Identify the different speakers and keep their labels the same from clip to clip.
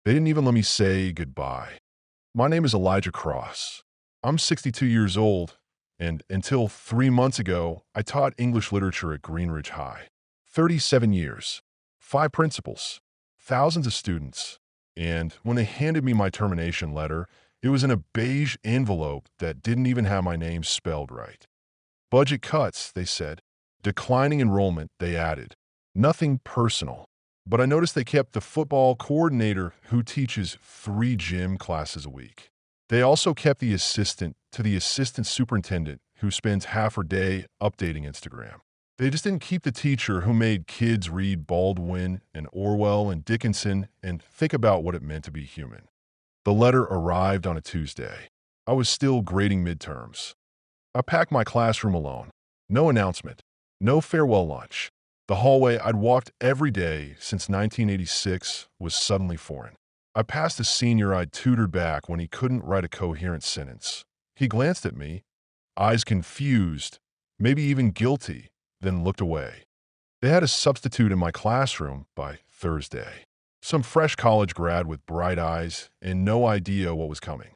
Speaker 1: They didn't even let me say goodbye. My name is Elijah Cross. I'm 62 years old, and until 3 months ago, I taught English literature at Greenridge High. 37 years, 5 principals, thousands of students. And when they handed me my termination letter, it was in a beige envelope that didn't even have my name spelled right. Budget cuts, they said. Declining enrollment, they added. Nothing personal. But I noticed they kept the football coordinator who teaches 3 gym classes a week. They also kept the assistant to the assistant superintendent who spends half her day updating Instagram. They just didn't keep the teacher who made kids read Baldwin and Orwell and Dickinson and think about what it meant to be human. The letter arrived on a Tuesday. I was still grading midterms. I packed my classroom alone. No announcement. No farewell lunch. The hallway I'd walked every day since 1986 was suddenly foreign. I passed a senior I'd tutored back when he couldn't write a coherent sentence. He glanced at me, eyes confused, maybe even guilty, then looked away. They had a substitute in my classroom by Thursday. Some fresh college grad with bright eyes and no idea what was coming.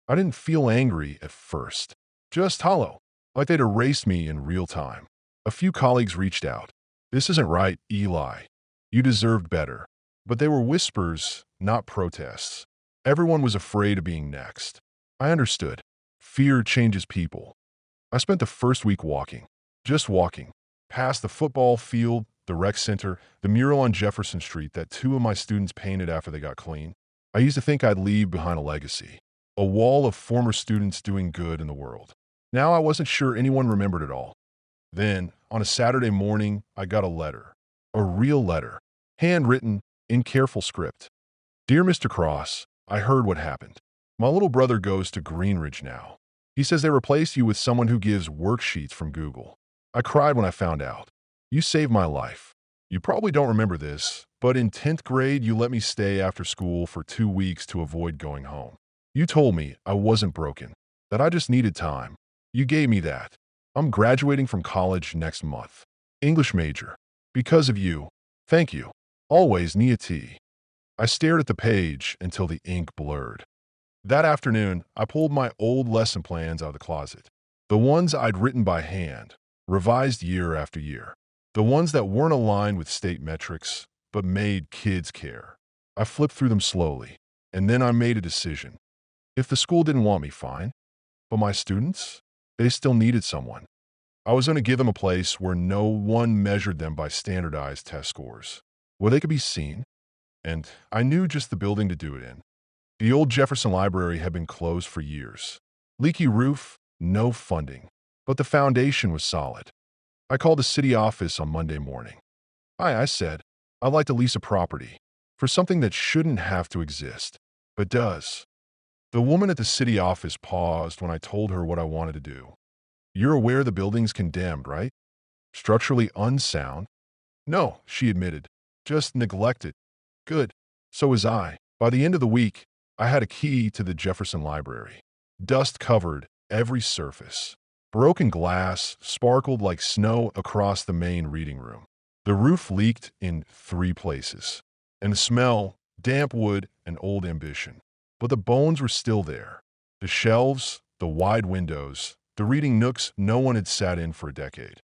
Speaker 1: I didn't feel angry at first. Just hollow, like they'd erased me in real time. A few colleagues reached out. "This isn't right, Eli. You deserved better." But they were whispers, not protests. Everyone was afraid of being next. I understood. Fear changes people. I spent the first week walking. Just walking. Past the football field, the rec center, the mural on Jefferson Street that 2 of my students painted after they got clean. I used to think I'd leave behind a legacy. A wall of former students doing good in the world. Now I wasn't sure anyone remembered it all. Then, on a Saturday morning, I got a letter. A real letter. Handwritten, in careful script. "Dear Mr. Cross, I heard what happened. My little brother goes to Greenridge now. He says they replaced you with someone who gives worksheets from Google. I cried when I found out. You saved my life. You probably don't remember this, but in 10th grade, you let me stay after school for 2 weeks to avoid going home. You told me I wasn't broken, that I just needed time. You gave me that. I'm graduating from college next month. English major. Because of you. Thank you. Always, Nia T." I stared at the page until the ink blurred. That afternoon, I pulled my old lesson plans out of the closet. The ones I'd written by hand, revised year after year. The ones that weren't aligned with state metrics, but made kids care. I flipped through them slowly, and then I made a decision. If the school didn't want me, fine. But my students? They still needed someone. I was going to give them a place where no one measured them by standardized test scores, where they could be seen. And I knew just the building to do it in. The old Jefferson Library had been closed for years. Leaky roof, no funding. But the foundation was solid. I called the city office on Monday morning. "Hi," I said. "I'd like to lease a property for something that shouldn't have to exist, but does." The woman at the city office paused when I told her what I wanted to do. "You're aware the building's condemned, right? Structurally unsound?" "No," she admitted. "Just neglected." "Good. So was I." By the end of the week, I had a key to the Jefferson Library. Dust covered every surface. Broken glass sparkled like snow across the main reading room. The roof leaked in 3 places. And the smell, damp wood and old ambition. But the bones were still there. The shelves, the wide windows, the reading nooks no one had sat in for a decade.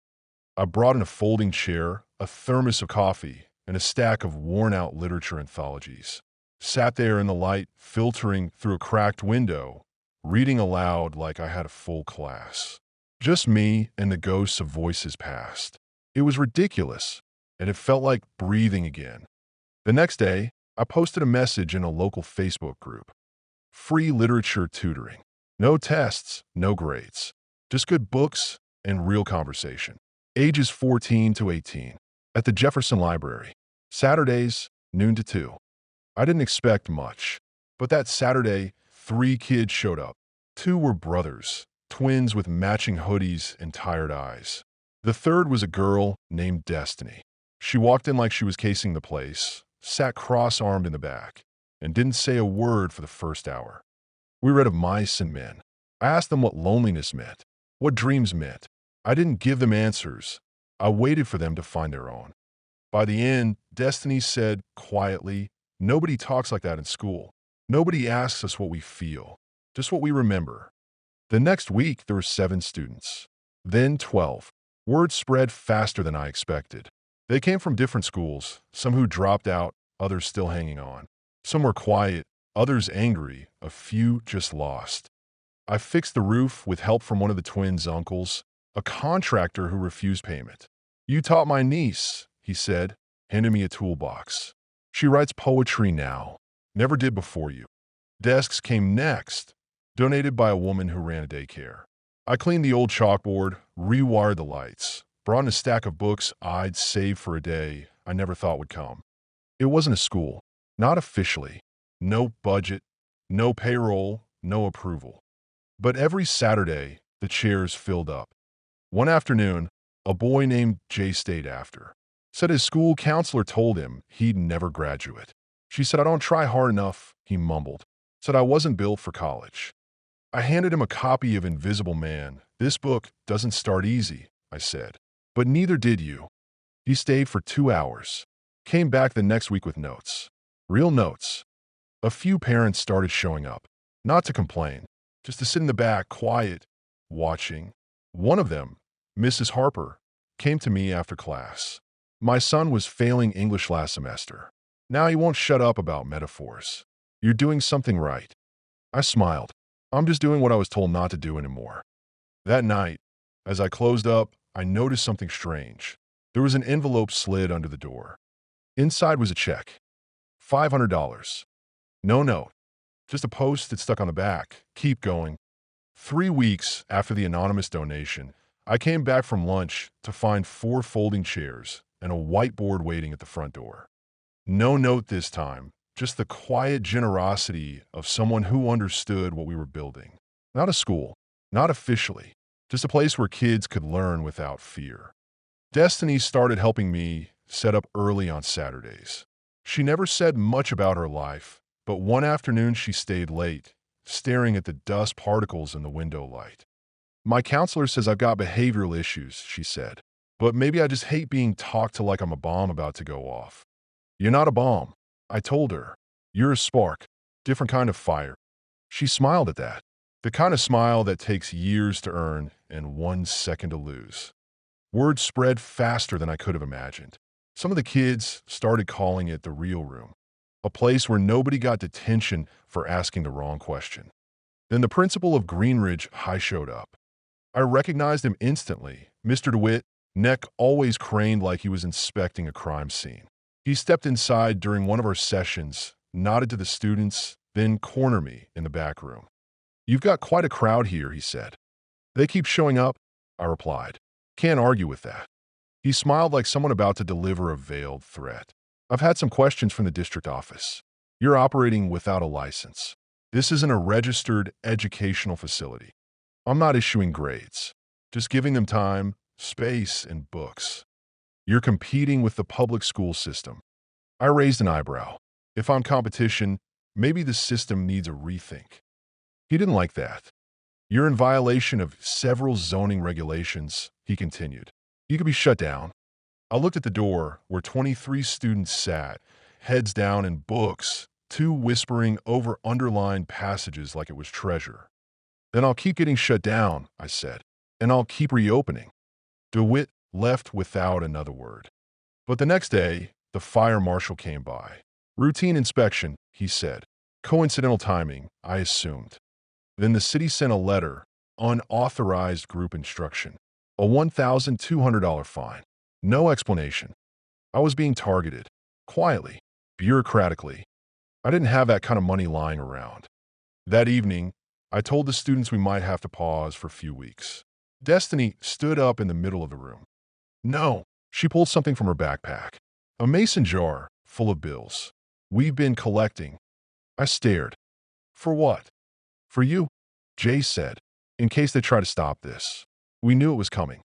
Speaker 1: I brought in a folding chair, a thermos of coffee, and a stack of worn-out literature anthologies. Sat there in the light, filtering through a cracked window, reading aloud like I had a full class. Just me and the ghosts of voices past. It was ridiculous, and it felt like breathing again. The next day, I posted a message in a local Facebook group. Free literature tutoring. No tests, no grades. Just good books and real conversation. Ages 14 to 18. At the Jefferson Library. Saturdays, noon to 2. I didn't expect much. But that Saturday, 3 kids showed up. 2 were brothers, twins with matching hoodies and tired eyes. The third was a girl named Destiny. She walked in like she was casing the place, sat cross-armed in the back, and didn't say a word for the first hour. We read of mice and men. I asked them what loneliness meant, what dreams meant. I didn't give them answers. I waited for them to find their own. By the end, Destiny said quietly, Nobody talks like that in school. Nobody asks us what we feel, just what we remember. The next week, there were 7 students. Then 12. Word spread faster than I expected. They came from different schools, some who dropped out, others still hanging on. Some were quiet, others angry, a few just lost. I fixed the roof with help from one of the twins' uncles, a contractor who refused payment. "You taught my niece," he said, handing me a toolbox. "She writes poetry now. Never did before you." Desks came next, donated by a woman who ran a daycare. I cleaned the old chalkboard, rewired the lights, brought in a stack of books I'd saved for a day I never thought would come. It wasn't a school, not officially. No budget, no payroll, no approval. But every Saturday, the chairs filled up. One afternoon, a boy named Jay stayed after. Said his school counselor told him he'd never graduate. She said, "I don't try hard enough," he mumbled. Said I wasn't built for college. I handed him a copy of Invisible Man. "This book doesn't start easy," I said. "But neither did you." He stayed for 2 hours. Came back the next week with notes. Real notes. A few parents started showing up. Not to complain, just to sit in the back, quiet, watching. One of them, Mrs. Harper, came to me after class. "My son was failing English last semester. Now he won't shut up about metaphors. You're doing something right." I smiled. I'm just doing what I was told not to do anymore. That night, as I closed up, I noticed something strange. There was an envelope slid under the door. Inside was a check. $500. No note. Just a post-it stuck on the back. "Keep going." 3 weeks after the anonymous donation, I came back from lunch to find 4 folding chairs and a whiteboard waiting at the front door. No note this time, just the quiet generosity of someone who understood what we were building. Not a school, not officially, just a place where kids could learn without fear. Destiny started helping me set up early on Saturdays. She never said much about her life, but one afternoon she stayed late, staring at the dust particles in the window light. "My counselor says I've got behavioral issues," she said. "But maybe I just hate being talked to like I'm a bomb about to go off." "You're not a bomb," I told her. "You're a spark, different kind of fire." She smiled at that, the kind of smile that takes years to earn and 1 second to lose. Word spread faster than I could have imagined. Some of the kids started calling it the real room, a place where nobody got detention for asking the wrong question. Then the principal of Greenridge High showed up. I recognized him instantly. Mr. DeWitt, neck always craned like he was inspecting a crime scene. He stepped inside during one of our sessions, nodded to the students, then cornered me in the back room. "You've got quite a crowd here," he said. "They keep showing up," I replied. "Can't argue with that." He smiled like someone about to deliver a veiled threat. "I've had some questions from the district office. You're operating without a license. This isn't a registered educational facility. I'm not issuing grades, just giving them time, space, and books. You're competing with the public school system." I raised an eyebrow. If I'm competition, maybe the system needs a rethink. He didn't like that. "You're in violation of several zoning regulations," he continued. "You could be shut down." I looked at the door where 23 students sat, heads down in books, 2 whispering over underlined passages like it was treasure. "Then I'll keep getting shut down," I said, "and I'll keep reopening." DeWitt left without another word. But the next day, the fire marshal came by. "Routine inspection," he said. "Coincidental timing, I assumed." Then the city sent a letter, unauthorized group instruction, a $1,200 fine. No explanation. I was being targeted. Quietly, bureaucratically. I didn't have that kind of money lying around. That evening, I told the students we might have to pause for a few weeks. Destiny stood up in the middle of the room. "No." She pulled something from her backpack. A mason jar full of bills. "We've been collecting." I stared. "For what?" "For you," Jay said, "in case they try to stop this." We knew it was coming.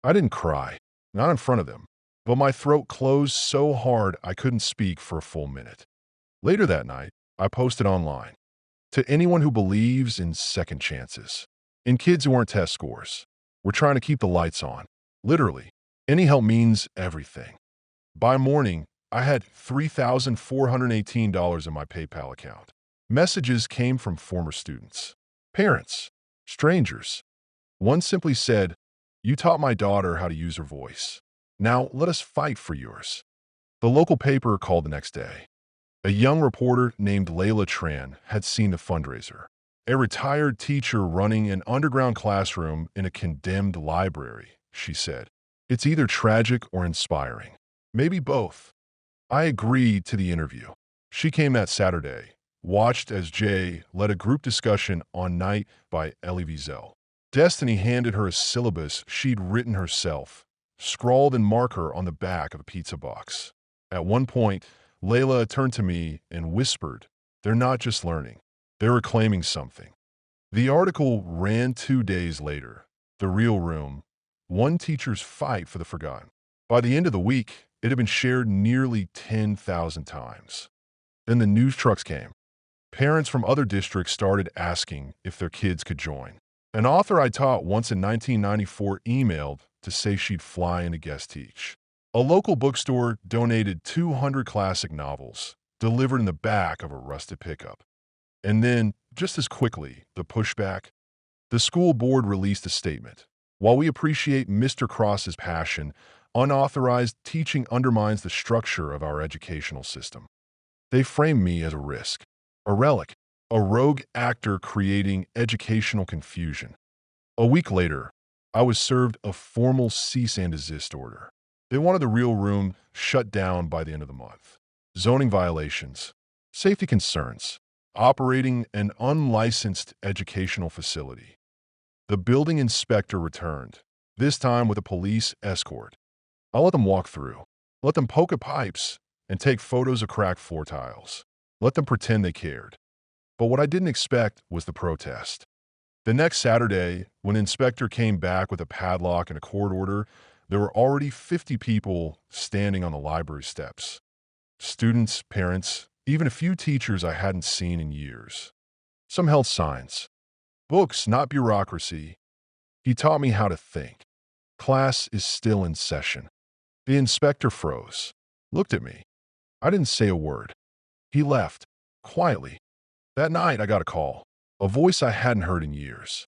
Speaker 1: I didn't cry, not in front of them, but my throat closed so hard I couldn't speak for a full minute. Later that night, I posted online. "To anyone who believes in second chances, in kids who aren't test scores, we're trying to keep the lights on. Literally, any help means everything." By morning, I had $3,418 in my PayPal account. Messages came from former students, parents, strangers. One simply said, "You taught my daughter how to use her voice. Now let us fight for yours." The local paper called the next day. A young reporter named Layla Tran had seen the fundraiser. A retired teacher running an underground classroom in a condemned library, she said. It's either tragic or inspiring. Maybe both. I agreed to the interview. She came that Saturday, watched as Jay led a group discussion on Night by Elie Wiesel. Destiny handed her a syllabus she'd written herself, scrawled in marker on the back of a pizza box. At one point, Layla turned to me and whispered, "They're not just learning, they're reclaiming something." The article ran 2 days later. The Real Room, one teacher's fight for the forgotten. By the end of the week, it had been shared nearly 10,000 times. Then the news trucks came. Parents from other districts started asking if their kids could join. An author I taught once in 1994 emailed to say she'd fly in to guest teach. A local bookstore donated 200 classic novels, delivered in the back of a rusted pickup. And then, just as quickly, the pushback. The school board released a statement. While we appreciate Mr. Cross's passion, unauthorized teaching undermines the structure of our educational system. They framed me as a risk, a relic, a rogue actor creating educational confusion. A week later, I was served a formal cease and desist order. They wanted the Real Room shut down by the end of the month. Zoning violations, safety concerns, operating an unlicensed educational facility. The building inspector returned, this time with a police escort. I let them walk through, let them poke at pipes, and take photos of cracked floor tiles. Let them pretend they cared. But what I didn't expect was the protest. The next Saturday, when the inspector came back with a padlock and a court order, there were already 50 people standing on the library steps. Students, parents, even a few teachers I hadn't seen in years. Some held signs. Books, not bureaucracy. He taught me how to think. Class is still in session. The inspector froze, looked at me. I didn't say a word. He left, quietly. That night I got a call, a voice I hadn't heard in years.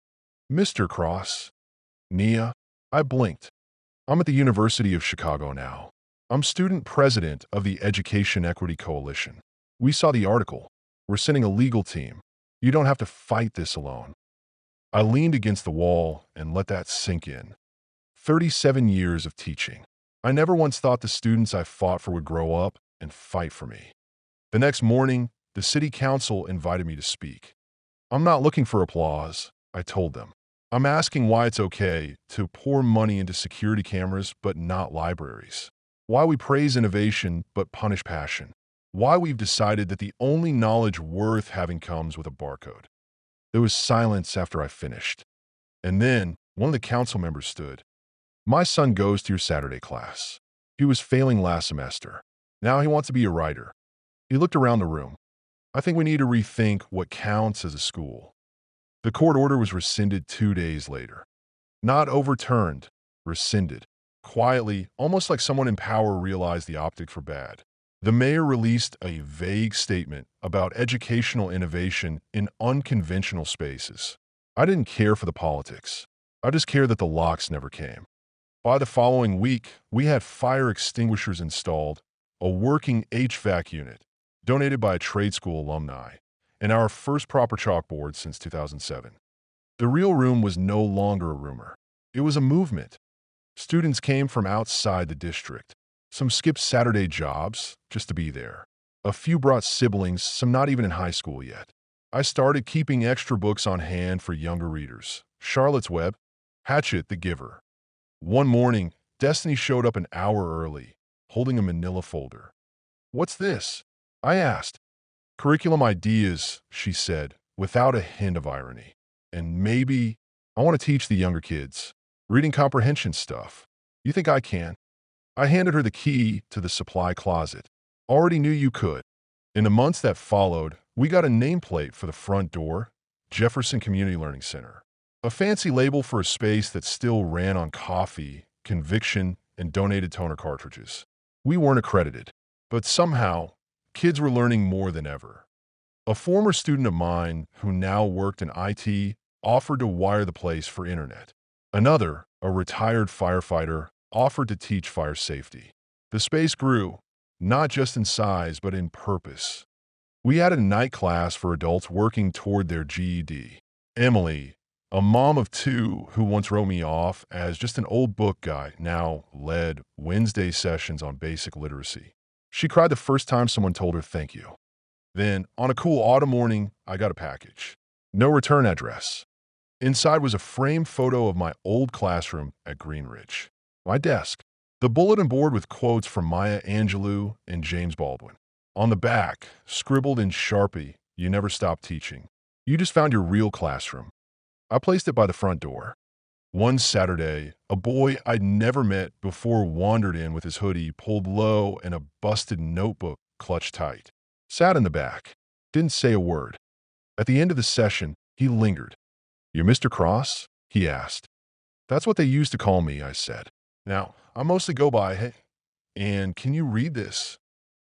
Speaker 1: "Mr. Cross." "Nia." I blinked. "I'm at the University of Chicago now. I'm student president of the Education Equity Coalition. We saw the article. We're sending a legal team. You don't have to fight this alone." I leaned against the wall and let that sink in. 37 years of teaching. I never once thought the students I fought for would grow up and fight for me. The next morning, the city council invited me to speak. "I'm not looking for applause," I told them. "I'm asking why it's okay to pour money into security cameras but not libraries. Why we praise innovation but punish passion. Why we've decided that the only knowledge worth having comes with a barcode." There was silence after I finished. And then one of the council members stood. "My son goes to your Saturday class. He was failing last semester. Now he wants to be a writer." He looked around the room. "I think we need to rethink what counts as a school." The court order was rescinded 2 days later. Not overturned, rescinded. Quietly, almost like someone in power realized the optics were bad. The mayor released a vague statement about educational innovation in unconventional spaces. I didn't care for the politics. I just cared that the locks never came. By the following week, we had fire extinguishers installed, a working HVAC unit, donated by a trade school alumni, and our first proper chalkboard since 2007. The Real Room was no longer a rumor. It was a movement. Students came from outside the district. Some skipped Saturday jobs just to be there. A few brought siblings, some not even in high school yet. I started keeping extra books on hand for younger readers. Charlotte's Web, Hatchet the Giver. One morning, Destiny showed up an hour early, holding a manila folder. "What's this?" I asked. "Curriculum ideas," she said, without a hint of irony. "And maybe I want to teach the younger kids. Reading comprehension stuff. You think I can?" I handed her the key to the supply closet. "Already knew you could." In the months that followed, we got a nameplate for the front door, Jefferson Community Learning Center. A fancy label for a space that still ran on coffee, conviction, and donated toner cartridges. We weren't accredited, But somehow, kids were learning more than ever. A former student of mine who now worked in IT offered to wire the place for internet. Another, a retired firefighter, offered to teach fire safety. The space grew, not just in size, but in purpose. We added a night class for adults working toward their GED. Emily, a mom of two who once wrote me off as just an old book guy, now led Wednesday sessions on basic literacy. She cried the first time someone told her thank you. Then, on a cool autumn morning, I got a package. No return address. Inside was a framed photo of my old classroom at Greenridge. My desk. The bulletin board with quotes from Maya Angelou and James Baldwin. On the back, scribbled in Sharpie, "You never stop teaching. You just found your real classroom." I placed it by the front door. One Saturday, a boy I'd never met before wandered in with his hoodie pulled low and a busted notebook clutched tight. Sat in the back. Didn't say a word. At the end of the session, he lingered. "You're Mr. Cross?" he asked. "That's what they used to call me," I said. "Now, I mostly go by, hey, and can you read this?"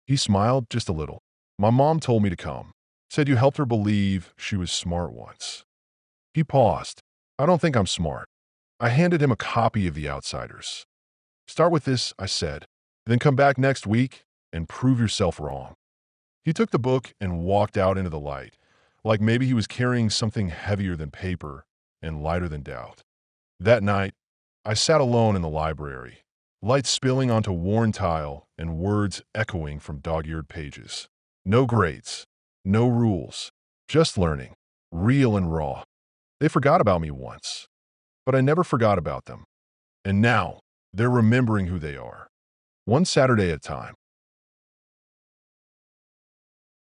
Speaker 1: He smiled just a little. "My mom told me to come. Said you helped her believe she was smart once." He paused. "I don't think I'm smart." I handed him a copy of The Outsiders. "Start with this," I said. "Then come back next week and prove yourself wrong." He took the book and walked out into the light, like maybe he was carrying something heavier than paper and lighter than doubt. That night, I sat alone in the library, light spilling onto worn tile and words echoing from dog-eared pages. No grades, no rules, just learning, real and raw. They forgot about me once, but I never forgot about them. And now, they're remembering who they are. One Saturday at a time.